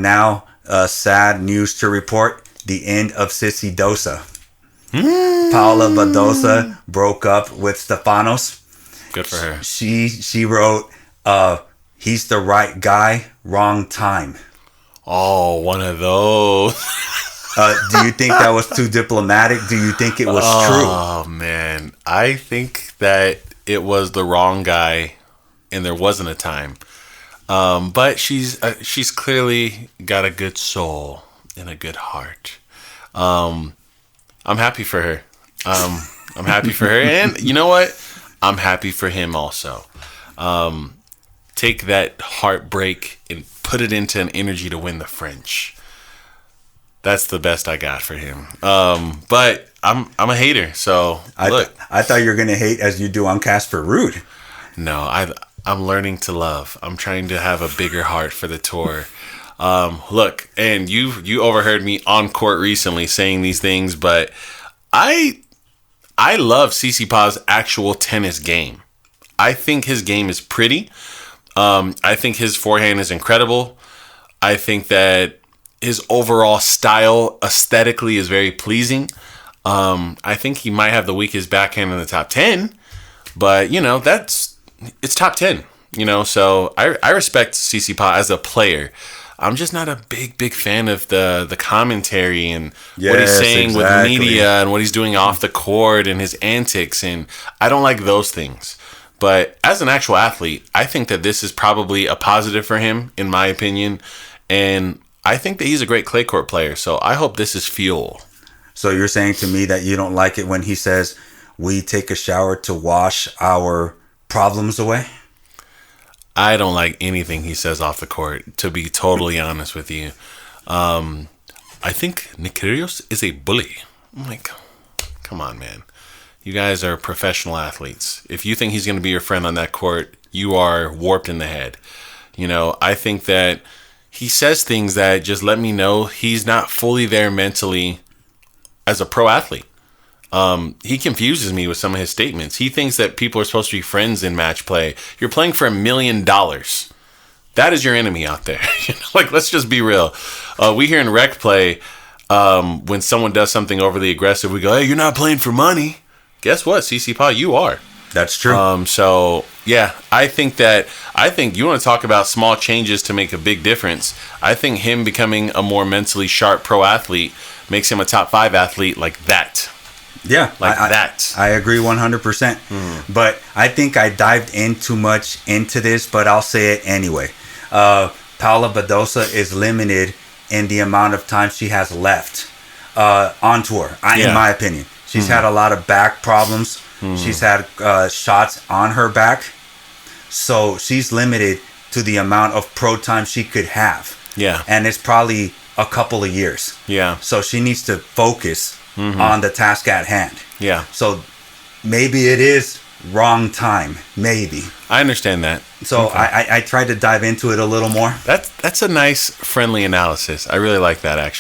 Now, sad news to report: the end of Sissy Dosa. Paula Badosa broke up with Stefanos. Good for her. She wrote, "He's the right guy, wrong time." Oh, one of those. Do you think that was too diplomatic? Do you think it was true? Oh man, I think that it was the wrong guy, and there wasn't a time. But she's clearly got a good soul and a good heart. I'm happy for her. I'm happy for her, and you know what? I'm happy for him also. Take that heartbreak and put it into an energy to win the French. That's the best I got for him. But I'm a hater, so look. I thought you were gonna hate as you do on Casper Ruud. No, I'm learning to love. I'm trying to have a bigger heart for the tour. Look, and you overheard me on court recently saying these things, but I love Tsitsipas' actual tennis game. I think his game is pretty. I think his forehand is incredible. I think that his overall style aesthetically is very pleasing. I think he might have the weakest backhand in the top 10, but it's top 10, so I respect Tsitsipas as a player. I'm just not a big fan of the commentary and what he's saying with media and what he's doing off the court and his antics, and I don't like those things. But as an actual athlete, I think that this is probably a positive for him, in my opinion, and I think that he's a great clay court player, so I hope this is fuel. So you're saying to me that you don't like it when he says, "We take a shower to wash our problems away"? I don't like anything he says off the court, to be totally honest with you. I think Nick Kyrgios is a bully. I'm like, come on, man. You guys are professional athletes. If you think he's going to be your friend on that court, you are warped in the head. I think that he says things that just let me know he's not fully there mentally as a pro athlete. He confuses me with some of his statements. He thinks that people are supposed to be friends in match play. You're playing for $1 million. That is your enemy out there. Let's just be real. We here in rec play, when someone does something overly aggressive, we go, "Hey, you're not playing for money." Guess what, Tsitsipas, you are. That's true. So yeah, I think you want to talk about small changes to make a big difference. I think him becoming a more mentally sharp pro athlete makes him a top 5 athlete like that. Yeah, that. I agree 100%. But I think I dived in too much into this, but I'll say it anyway. Paula Badosa is limited in the amount of time she has left on tour, in my opinion. She's had a lot of back problems. She's had shots on her back. So she's limited to the amount of pro time she could have. Yeah. And it's probably a couple of years. Yeah. So she needs to focus on the task at hand. Yeah. So maybe it is wrong time. Maybe. I understand that. So okay. I tried to dive into it a little more. That's a nice, friendly analysis. I really like that, actually.